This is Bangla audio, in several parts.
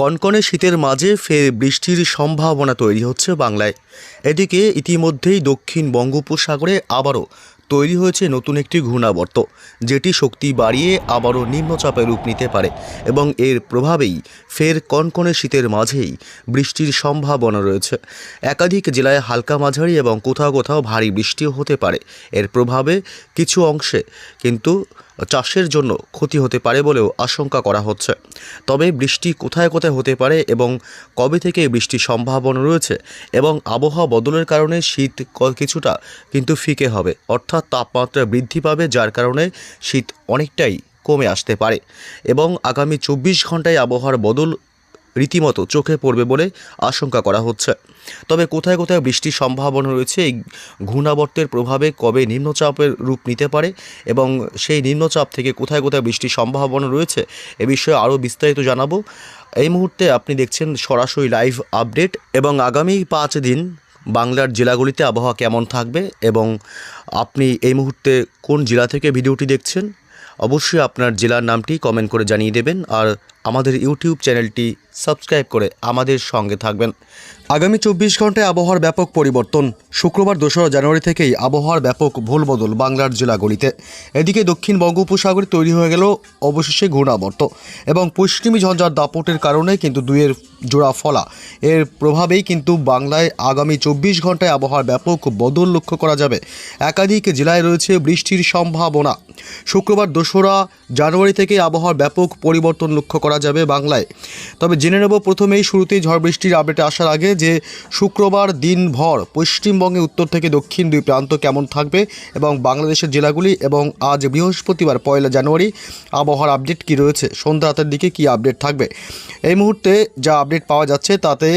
কনকনে শীতের মাঝে ফের বৃষ্টির সম্ভাবনা তৈরি হচ্ছে বাংলায়। এদিকে ইতিমধ্যেই দক্ষিণ বঙ্গোপসাগরে আবারও তৈরি হয়েছে নতুন একটি ঘূর্ণাবর্ত, যেটি শক্তি বাড়িয়ে আবারও নিম্নচাপে রূপ নিতে পারে এবং এর প্রভাবেই ফের কনকনে শীতের মাঝেই বৃষ্টির সম্ভাবনা রয়েছে। একাধিক জেলায় হালকা মাঝারি এবং কোথাও কোথাও ভারী বৃষ্টিও হতে পারে। এর প্রভাবে কিছু অংশে কিন্তু চাষের জন্য ক্ষতি হতে পারে বলেও আশঙ্কা করা হচ্ছে। তবে বৃষ্টি কোথায় কোথায় হতে পারে এবং কবে থেকে বৃষ্টির সম্ভাবনা রয়েছে এবং আবহাওয়া বদলের কারণে শীত কিছুটা কিন্তু ফিকে হবে, অর্থাৎ তাপমাত্রা বৃদ্ধি পাবে, যার কারণে শীত অনেকটাই কমে আসতে পারে এবং আগামী 24 ঘন্টায় আবহাওয়ার বদল রীতিমতো চোখে পড়বে বলে আশঙ্কা করা হচ্ছে। তবে কোথায় কোথায় বৃষ্টির সম্ভাবনা রয়েছে, এই ঘূর্ণাবর্তের প্রভাবে কবে নিম্নচাপের রূপ নিতে পারে এবং সেই নিম্নচাপ থেকে কোথায় কোথায় বৃষ্টির সম্ভাবনা রয়েছে, এ বিষয়ে আরও বিস্তারিত জানাবো। এই মুহূর্তে আপনি দেখছেন সরাসরি লাইভ আপডেট এবং আগামী 5 দিন বাংলার জেলাগুলিতে আবহাওয়া কেমন থাকবে এবং আপনি এই মুহূর্তে কোন জেলা থেকে ভিডিওটি দেখছেন অবশ্যই আপনার জেলার নামটি কমেন্ট করে জানিয়ে দেবেন আর আমাদের ইউটিউব চ্যানেলটি সাবস্ক্রাইব করে আমাদের সঙ্গে থাকবেন। আগামী 24 ঘন্টায় আবহাওয়ার ব্যাপক পরিবর্তন। শুক্রবার 2রা জানুয়ারি থেকেই আবহাওয়ার ব্যাপক ভুলবদল বাংলার জেলাগুলিতে। এদিকে দক্ষিণ বঙ্গোপসাগরে তৈরি হয়ে গেল অবশেষে ঘূর্ণাবর্ত এবং পশ্চিমী ঝঞ্ঝার দাপটের কারণে কিন্তু দুইয়ের জোড়া ফলা, এর প্রভাবেই কিন্তু বাংলায় আগামী 24 ঘন্টায় আবহাওয়ার ব্যাপক বদল লক্ষ্য করা যাবে। একাধিক জেলায় রয়েছে বৃষ্টির সম্ভাবনা। শুক্রবার 2রা জানুয়ারি থেকে আবহাওয়ার ব্যাপক পরিবর্তন লক্ষ্য করা যাবে বাংলায়। তবে জেনে নেব প্রথমেই শুরুতেই ঝড় বৃষ্টির আপডেটে আসার আগে যে শুক্রবার দিনভর পশ্চিমবঙ্গে উত্তর থেকে দক্ষিণ দুই প্রান্ত কেমন থাকবে এবং বাংলাদেশের জেলাগুলি এবং আজ বৃহস্পতিবার 1 জানুয়ারি আবহাওয়ার আপডেট কী রয়েছে, সন্ধ্যা রাতের দিকে কী আপডেট থাকবে। এই মুহূর্তে যা আপডেট পাওয়া যাচ্ছে তাতে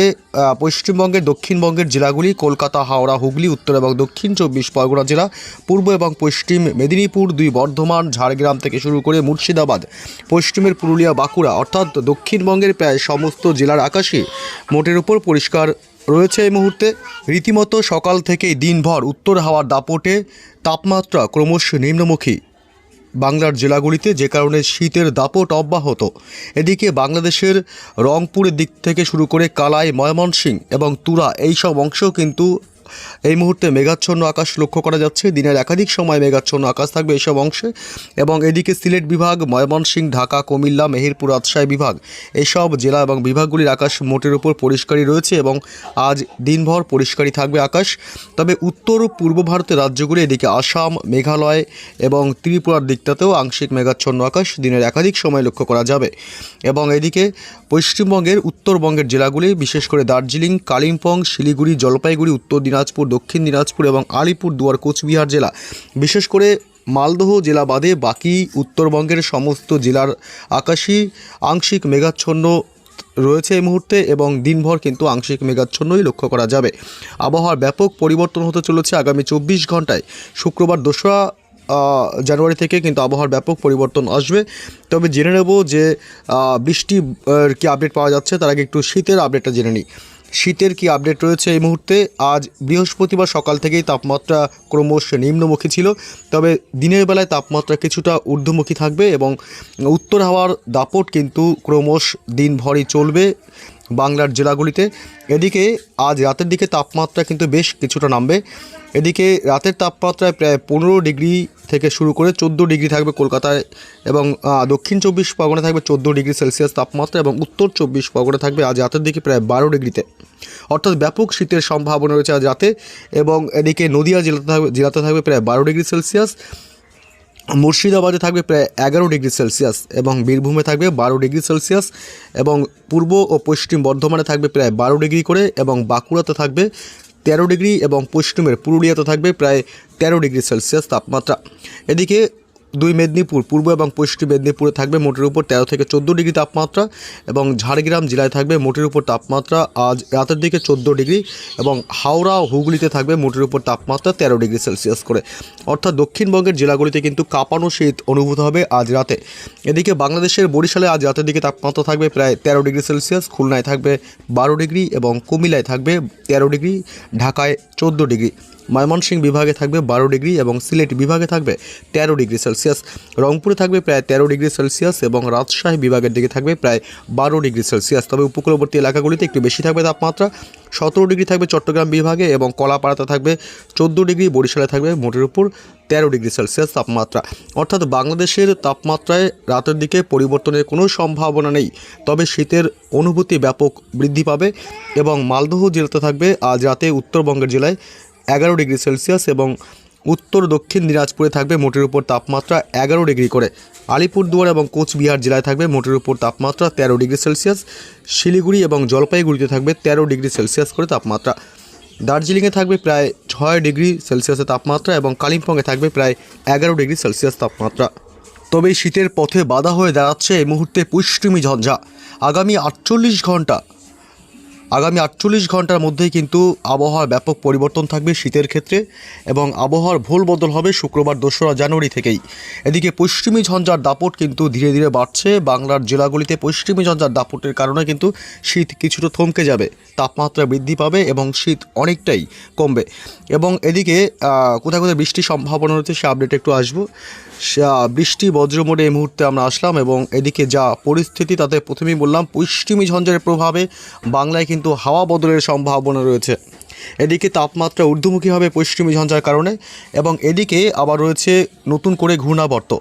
পশ্চিমবঙ্গের দক্ষিণবঙ্গের জেলাগুলি কলকাতা, হাওড়া, হুগলি, উত্তর এবং দক্ষিণ 24 পরগনা জেলা, পূর্ব এবং পশ্চিম মেদিনীপুর, 2 বর্ধমান, ঝাড়গ্রাম থেকে শুরু করে মুর্শিদাবাদ, পশ্চিমের পুরুলিয়া, বাঁকুড়া অর্থাৎ দক্ষিণবঙ্গের প্রায় সমস্ত জেলার আকাশই মোটের উপর পরিষ্কার রয়েছে। এই মুহূর্তে রীতিমতো সকাল থেকেই দিনভর উত্তর হাওয়ার দাপটে তাপমাত্রা ক্রমশ নিম্নমুখী বাংলার জেলাগুলিতে, যে কারণে শীতের দাপট অব্যাহত। এদিকে বাংলাদেশের রংপুরের দিক থেকে শুরু করে কালাই, ময়মনসিংহ এবং তুরা এইসব অংশেও কিন্তু এই মুহূর্তে মেঘাচ্ছন্ন আকাশ লক্ষ্য করা যাচ্ছে। দিনের একাধিক সময় মেঘাচ্ছন্ন আকাশ থাকবে এইসব অংশে এবং এদিকে সিলেট বিভাগ, ময়মনসিংহ, ঢাকা, কুমিল্লা, মেহেরপুর, রাজশাহী বিভাগ এইসব জেলা এবং বিভাগগুলির আকাশ মোটের উপর পরিষ্কারই রয়েছে এবং আজ দিনভর পরিষ্কারই থাকবে আকাশ। তবে উত্তর ও পূর্ব ভারতের রাজ্যগুলি, এদিকে আসাম, মেঘালয় এবং ত্রিপুরার দিকটাতেও আংশিক মেঘাচ্ছন্ন আকাশ দিনের একাধিক সময় লক্ষ্য করা যাবে এবং এদিকে পশ্চিমবঙ্গের উত্তরবঙ্গের জেলাগুলি, বিশেষ করে দার্জিলিং, কালিম্পং, শিলিগুড়ি, জলপাইগুড়ি, উত্তর দিনাজপুর, দক্ষিণ দিনাজপুর এবং আলিপুরদুয়ার, কোচবিহার জেলা, বিশেষ করে মালদহ জেলা বাদে বাকি উত্তরবঙ্গের সমস্ত জেলার আকাশই আংশিক মেঘাচ্ছন্ন রয়েছে এই মুহূর্তে এবং দিনভর কিন্তু আংশিক মেঘাচ্ছন্নই লক্ষ্য করা যাবে। আবহাওয়ার ব্যাপক পরিবর্তন হতে চলেছে আগামী 24 ঘন্টায়। শুক্রবার 2রা জানুয়ারি থেকে কিন্তু আবহাওয়ার ব্যাপক পরিবর্তন আসবে। তবে জেনে নেব যে বৃষ্টি কি আপডেট পাওয়া যাচ্ছে, তার আগে একটু শীতের আপডেটটা জেনে নিই। শীতের কি আপডেট রয়েছে এই মুহূর্তে। আজ বৃহস্পতিবার সকাল থেকেই তাপমাত্রা ক্রমশ নিম্নমুখী ছিল, তবে দিনের বেলায় তাপমাত্রা কিছুটা ঊর্ধ্বমুখী থাকবে এবং উত্তর হাওয়ার দাপট কিন্তু ক্রমশ দিনভরই চলবে বাংলার জেলাগুলিতে। এদিকে আজ রাতের দিকে তাপমাত্রা কিন্তু বেশ কিছুটা নামবে। এদিকে রাতের তাপমাত্রায় প্রায় 15 ডিগ্রি থেকে শুরু করে 14 ডিগ্রি থাকবে কলকাতায় এবং দক্ষিণ 24 পরগনা থাকবে 14 ডিগ্রি সেলসিয়াস তাপমাত্রা এবং উত্তর 24 পরগনা থাকবে আজ রাতের দিকে প্রায় 12 ডিগ্রিতে, অর্থাৎ ব্যাপক শীতের সম্ভাবনা রয়েছে আজ রাতে। এবং এদিকে নদিয়া জেলাতে থাকবে প্রায় 12 ডিগ্রি সেলসিয়াস, মুর্শিদাবাদে থাকবে প্রায় 11 ডিগ্রি সেলসিয়াস এবং বীরভূমে থাকবে 12 ডিগ্রি সেলসিয়াস এবং পূর্ব ও পশ্চিম বর্ধমানে থাকবে প্রায় 12 ডিগ্রি করে এবং বাঁকুড়াতে থাকবে 13 ডিগ্রি এবং পশ্চিমের পুরুলিয়াতে থাকবে প্রায় 13 ডিগ্রি সেলসিয়াস তাপমাত্রা। এদিকে 2 মেদিনীপুর, পূর্ব এবং পশ্চিম মেদিনীপুরে থাকবে মোটের উপর 13 থেকে 14 ডিগ্রি তাপমাত্রা এবং ঝাড়গ্রাম জেলায় থাকবে মোটের উপর তাপমাত্রা আজ রাতের দিকে 14 ডিগ্রি এবং হাওড়া ও হুগলিতে থাকবে মোটের উপর তাপমাত্রা 13 ডিগ্রি সেলসিয়াস করে, অর্থাৎ দক্ষিণবঙ্গের জেলাগুলিতে কিন্তু কাঁপানো শীত অনুভূত হবে আজ রাতে। এদিকে বাংলাদেশের বরিশালে আজ রাতের দিকে তাপমাত্রা থাকবে প্রায় 13 ডিগ্রি সেলসিয়াস, খুলনায় থাকবে 12 ডিগ্রি এবং কুমিল্লায় থাকবে 13 ডিগ্রি, ঢাকায় 14 ডিগ্রি। ময়মনসিংহ বিভাগে থাকবে 12 ডিগ্রি এবং সিলেট বিভাগে থাকবে 13 ডিগ্রি সেলসিয়াস। রংপুরে থাকবে প্রায় 13 ডিগ্রি সেলসিয়াস এবং রাজশাহী বিভাগের দিকে থাকবে প্রায় 12 ডিগ্রি সেলসিয়াস। তবে উপকূলবর্তী এলাকাগুলিতে একটু বেশি থাকবে তাপমাত্রা। 17 ডিগ্রি থাকবে চট্টগ্রাম বিভাগে এবং কলাপাড়াতে থাকবে 14 ডিগ্রি, বরিশালে থাকবে মোটের উপর 13 ডিগ্রি সেলসিয়াস তাপমাত্রা। অর্থাৎ বাংলাদেশের তাপমাত্রায় রাতের দিকে পরিবর্তনের কোনো সম্ভাবনা নেই, তবে শীতের অনুভূতি ব্যাপক বৃদ্ধি পাবে। এবং মালদহ জেলাতে থাকবে আজ রাতে উত্তরবঙ্গের জেলায় 11 ডিগ্রি সেলসিয়াস এবং উত্তর দক্ষিণ দিনাজপুরে থাকবে মোটের উপর তাপমাত্রা 11 ডিগ্রি করে। আলিপুরদুয়ার এবং কোচবিহার জেলায় থাকবে মোটের উপর তাপমাত্রা 13 ডিগ্রি সেলসিয়াস। শিলিগুড়ি এবং জলপাইগুড়িতে থাকবে 13 ডিগ্রি সেলসিয়াস করে তাপমাত্রা। দার্জিলিংয়ে থাকবে প্রায় 6 ডিগ্রি সেলসিয়াসের তাপমাত্রা এবং কালিম্পংয়ে থাকবে প্রায় 11 ডিগ্রি সেলসিয়াস তাপমাত্রা। তবে শীতের পথে বাধা হয়ে দাঁড়াচ্ছে এই মুহূর্তে পশ্চিমী ঝঞ্ঝা। আগামী 48 ঘন্টার মধ্যেই কিন্তু আবহাওয়ার ব্যাপক পরিবর্তন থাকবে শীতের ক্ষেত্রে এবং আবহাওয়ার ভোল বদল হবে শুক্রবার 2রা জানুয়ারি থেকেই। এদিকে পশ্চিমী ঝঞ্ঝার দাপট কিন্তু ধীরে ধীরে বাড়ছে। বাংলার জেলাগুলিতে পশ্চিমী ঝঞ্ঝার দাপটের কারণে কিন্তু শীত কিছুটা থমকে যাবে, তাপমাত্রা বৃদ্ধি পাবে এবং শীত অনেকটাই কমবে। এবং এদিকে কোথায় কোথায় বৃষ্টির সম্ভাবনা রয়েছে সে আপডেট একটু আসবো। বৃষ্টি বজ্রমোড়ে এই মুহূর্তে আমরা আসলাম এবং এদিকে যা পরিস্থিতি তাতে প্রথমেই বললাম পশ্চিমী ঝঞ্ঝার প্রভাবে বাংলায় কিন্তু হাওয়া বদলের সম্ভাবনা রয়েছে। এদিকে তাপমাত্রা ঊর্ধ্বমুখী হবে পশ্চিমী ঝঞ্ঝার কারণে এবং এদিকে আবার রয়েছে নতুন করে ঘূর্ণাবর্ত।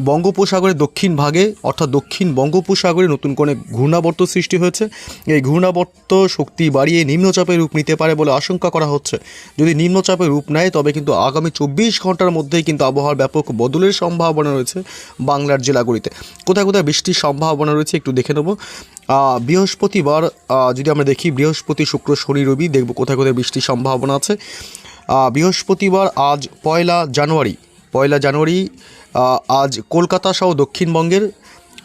বঙ্গোপসাগরের দক্ষিণ ভাগে অর্থাৎ দক্ষিণ বঙ্গোপসাগরে নতুন করে ঘূর্ণাবর্ত সৃষ্টি হয়েছে। এই ঘূর্ণাবর্ত শক্তি বাড়িয়ে নিম্নচাপের রূপ নিতে পারে বলে আশঙ্কা করা হচ্ছে। যদি নিম্নচাপের রূপ নেয় তবে কিন্তু আগামী 24 ঘন্টার মধ্যেই কিন্তু আবহাওয়ার ব্যাপক বদলের সম্ভাবনা রয়েছে বাংলার জেলাগুলিতে। কোথায় কোথায় বৃষ্টির সম্ভাবনা রয়েছে একটু দেখে নেব। বৃহস্পতিবার যদি আমরা দেখি, বৃহস্পতি, শুক্র, শনি, রবি, দেখব কোথায় কোথায় বৃষ্টির সম্ভাবনা আছে। বৃহস্পতিবার আজ পয়লা জানুয়ারি আজ কলকাতা সহ দক্ষিণবঙ্গের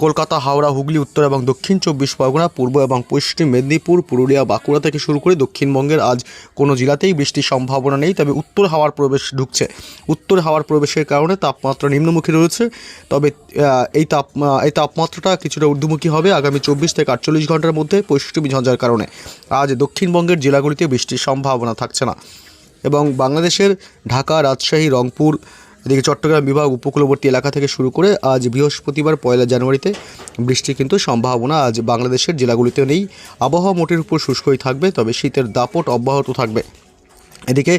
কলকাতা, হাওড়া, হুগলি, উত্তর এবং দক্ষিণ 24 পরগনা, পূর্ব এবং পশ্চিম মেদিনীপুর, পুরুলিয়া, বাঁকুড়া থেকে শুরু করে দক্ষিণবঙ্গের আজ কোনো জেলাতেই বৃষ্টির সম্ভাবনা নেই। তবে উত্তর হাওয়ার প্রবেশ ঢুকছে। উত্তর হাওয়ার প্রবেশের কারণে তাপমাত্রা নিম্নমুখী রয়েছে। তবে এই তাপমাত্রাটা কিছুটা ঊর্ধ্বমুখী হবে আগামী 24 থেকে 48 ঘন্টার মধ্যে পশ্চিমী ঝঞ্ঝার কারণে। আজ দক্ষিণবঙ্গের জেলাগুলিতে বৃষ্টির সম্ভাবনা থাকছে না। এবং বাংলাদেশের ঢাকা, রাজশাহী, রংপুর, এদিকে চট্টগ্রাম বিভাগ, উপকূলবর্তী এলাকা থেকে শুরু করে আজ বৃহস্পতিবার পয়লা জানুয়ারিতে বৃষ্টির কিন্তু সম্ভাবনা আজ বাংলাদেশের জেলাগুলিতে নেই। আবহাওয়া মোটের উপর শুষ্কই থাকবে, তবে শীতের দাপট অব্যাহত থাকবে। এদিকে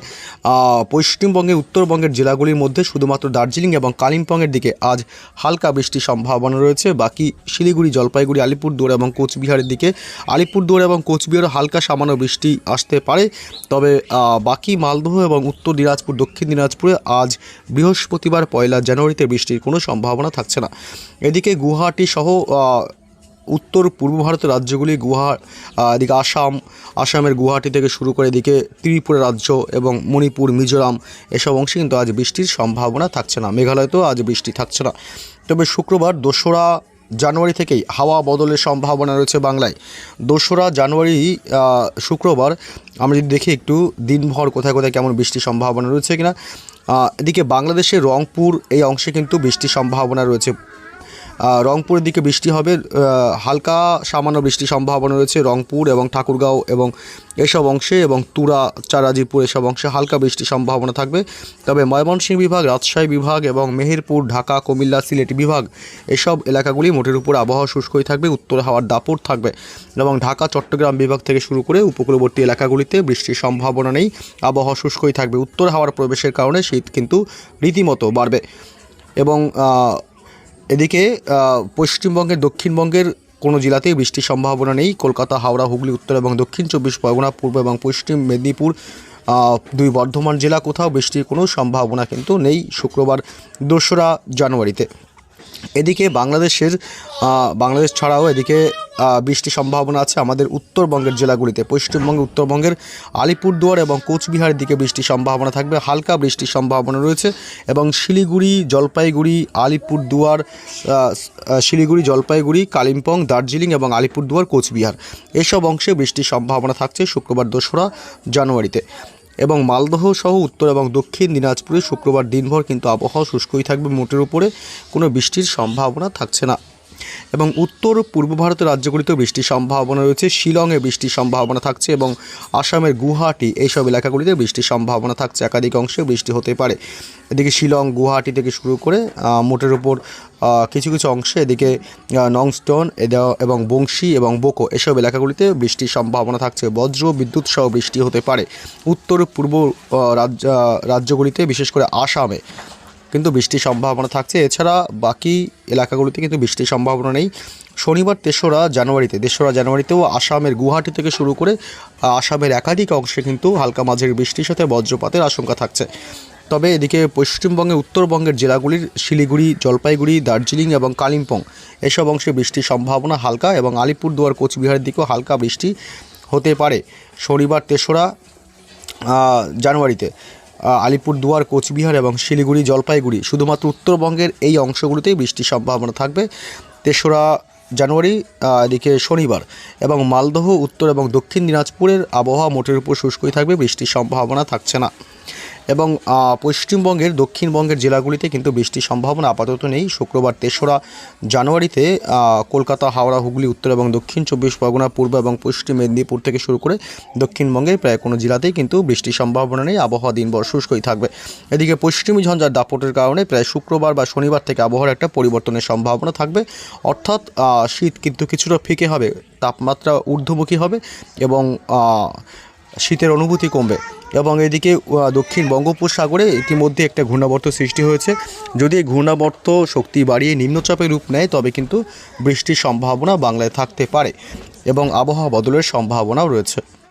পশ্চিমবঙ্গের উত্তরবঙ্গের জেলাগুলির মধ্যে শুধুমাত্র দার্জিলিং এবং কালিম্পংয়ের দিকে আজ হালকা বৃষ্টির সম্ভাবনা রয়েছে। বাকি শিলিগুড়ি, জলপাইগুড়ি, আলিপুরদুয়ার এবং কোচবিহারের দিকে আলিপুরদুয়ার এবং কোচবিহারে হালকা সামান্য বৃষ্টি আসতে পারে। তবে বাকি মালদহ এবং উত্তর দিনাজপুর, দক্ষিণ দিনাজপুরে আজ বৃহস্পতিবার পয়লা জানুয়ারিতে বৃষ্টির কোনো সম্ভাবনা থাকছে না। এদিকে গুয়াহাটি সহ উত্তর পূর্ব ভারতের রাজ্যগুলি এদিকে আসামের গুয়াহাটি থেকে শুরু করে এদিকে ত্রিপুরা রাজ্য এবং মণিপুর, মিজোরাম এসব অংশে কিন্তু আজ বৃষ্টির সম্ভাবনা থাকছে না। মেঘালয়তেও আজ বৃষ্টি থাকছে না। তবে শুক্রবার 2রা জানুয়ারি থেকেই হাওয়া বদলের সম্ভাবনা রয়েছে বাংলায়। 2রা জানুয়ারি শুক্রবার আমরা যদি দেখি একটু দিনভর কোথায় কোথায় কেমন বৃষ্টির সম্ভাবনা রয়েছে কিনা। এদিকে বাংলাদেশের রংপুর এই অংশে কিন্তু বৃষ্টির সম্ভাবনা রয়েছে। রংপুরের দিকে বৃষ্টি হবে, হালকা সামান্য বৃষ্টির সম্ভাবনা রয়েছে রংপুর এবং ঠাকুরগাঁও এবং এসব অংশে, এবং তুরা, চারাজিপুর এসব অংশে হালকা বৃষ্টির সম্ভাবনা থাকবে। তবে ময়মনসিংহ বিভাগ, রাজশাহী বিভাগ এবং মেহেরপুর, ঢাকা, কুমিল্লা, সিলেট বিভাগ এসব এলাকাগুলি মোটের উপর আবহাওয়া শুষ্কই থাকবে, উত্তর হাওয়ার দাপট থাকবে। এবং ঢাকা, চট্টগ্রাম বিভাগ থেকে শুরু করে উপকূলবর্তী এলাকাগুলিতে বৃষ্টির সম্ভাবনা নেই, আবহাওয়া শুষ্কই থাকবে। উত্তর হাওয়ার প্রবেশের কারণে শীত কিন্তু রীতিমতো বাড়বে। এবং এদিকে পশ্চিমবঙ্গের দক্ষিণবঙ্গের কোনো জেলাতেই বৃষ্টির সম্ভাবনা নেই। কলকাতা, হাওড়া, হুগলি, উত্তর এবং দক্ষিণ 24 পরগনা, পূর্ব এবং পশ্চিম মেদিনীপুর, 2 বর্ধমান জেলা কোথাও বৃষ্টির কোনো সম্ভাবনা কিন্তু নেই শুক্রবার 2রা জানুয়ারিতে। এদিকে বাংলাদেশ ছাড়াও এদিকে বৃষ্টির সম্ভাবনা আছে আমাদের উত্তরবঙ্গের জেলাগুলিতে। পশ্চিমবঙ্গে উত্তরবঙ্গের আলিপুরদুয়ার এবং কোচবিহারের দিকে বৃষ্টির সম্ভাবনা থাকবে, হালকা বৃষ্টির সম্ভাবনা রয়েছে। এবং শিলিগুড়ি, জলপাইগুড়ি, কালিম্পং, দার্জিলিং এবং আলিপুরদুয়ার, কোচবিহার এসব অংশে বৃষ্টির সম্ভাবনা থাকছে শুক্রবার 2রা জানুয়ারিতে। এবং মালদহ সহ উত্তর এবং দক্ষিণ দিনাজপুরে শুক্রবার দিনভর কিন্তু আবহাওয়া শুষ্কই থাকবে, মোটের উপরে কোনো বৃষ্টির সম্ভাবনা থাকছে না। এবং উত্তর পূর্ব ভারতের রাজ্যগুলিতেও বৃষ্টির সম্ভাবনা রয়েছে। শিলংয়ে বৃষ্টির সম্ভাবনা থাকছে এবং আসামের গুয়াহাটি এইসব এলাকাগুলিতে বৃষ্টির সম্ভাবনা থাকছে, একাধিক অংশে বৃষ্টি হতে পারে। এদিকে শিলং, গুয়াহাটি থেকে শুরু করে মোটের উপর কিছু কিছু অংশে, এদিকে নংস্টন এবং বংশী এবং বোকো এসব এলাকাগুলিতে বৃষ্টির সম্ভাবনা থাকছে। বজ্র বিদ্যুৎ সহ বৃষ্টি হতে পারে। উত্তর পূর্ব রাজ্যগুলিতে বিশেষ করে আসামে কিন্তু বৃষ্টির সম্ভাবনা থাকছে। এছাড়া বাকি এলাকাগুলিতে কিন্তু বৃষ্টির সম্ভাবনা নেই। শনিবার 3রা জানুয়ারিতেও আসামের গুয়াহাটি থেকে শুরু করে আসামের একাধিক অংশে কিন্তু হালকা মাঝারি বৃষ্টির সাথে বজ্রপাতের আশঙ্কা থাকছে। তবে এদিকে পশ্চিমবঙ্গের উত্তরবঙ্গের জেলাগুলির শিলিগুড়ি, জলপাইগুড়ি, দার্জিলিং এবং কালিম্পং এসব অংশে বৃষ্টির সম্ভাবনা হালকা, এবং আলিপুরদুয়ার, কোচবিহারের দিকেও হালকা বৃষ্টি হতে পারে। শনিবার 3রা জানুয়ারিতে আলিপুরদুয়ার, কোচবিহার এবং শিলিগুড়ি, জলপাইগুড়ি শুধুমাত্র উত্তরবঙ্গের এই অংশগুলিতেই বৃষ্টির সম্ভাবনা থাকবে 3রা জানুয়ারি এদিকে শনিবার। এবং মালদহ, উত্তর এবং দক্ষিণ দিনাজপুরের আবহাওয়া মোটের উপর শুষ্কই থাকবে, বৃষ্টির সম্ভাবনা থাকছে না। এবং পশ্চিমবঙ্গের দক্ষিণবঙ্গের জেলাগুলিতে কিন্তু বৃষ্টির সম্ভাবনা আপাতত নেই। শুক্রবার 3রা জানুয়ারিতে কলকাতা, হাওড়া, হুগলি, উত্তর এবং দক্ষিণ 24 পরগনা, পূর্ব এবং পশ্চিম মেদিনীপুর থেকে শুরু করে দক্ষিণবঙ্গের প্রায় কোনো জেলাতেই কিন্তু বৃষ্টির সম্ভাবনা নেই। আবহাওয়া দিনভর শুষ্কই থাকবে। এদিকে পশ্চিমী ঝঞ্ঝার দাপটের কারণে প্রায় শুক্রবার বা শনিবার থেকে আবহাওয়ার একটা পরিবর্তনের সম্ভাবনা থাকবে। অর্থাৎ শীত কিন্তু কিছুটা ফিকে হবে, তাপমাত্রা ঊর্ধ্বমুখী হবে এবং শীতের অনুভূতি কমবে। এবং এদিকে দক্ষিণ বঙ্গোপসাগরে ইতিমধ্যে একটা ঘূর্ণাবর্ত সৃষ্টি হয়েছে। যদি এই ঘূর্ণাবর্ত শক্তি বাড়িয়ে নিম্নচাপের রূপ নেয় তবে কিন্তু বৃষ্টির সম্ভাবনা বাংলায় থাকতে পারে এবং আবহাওয়া বদলের সম্ভাবনাও রয়েছে।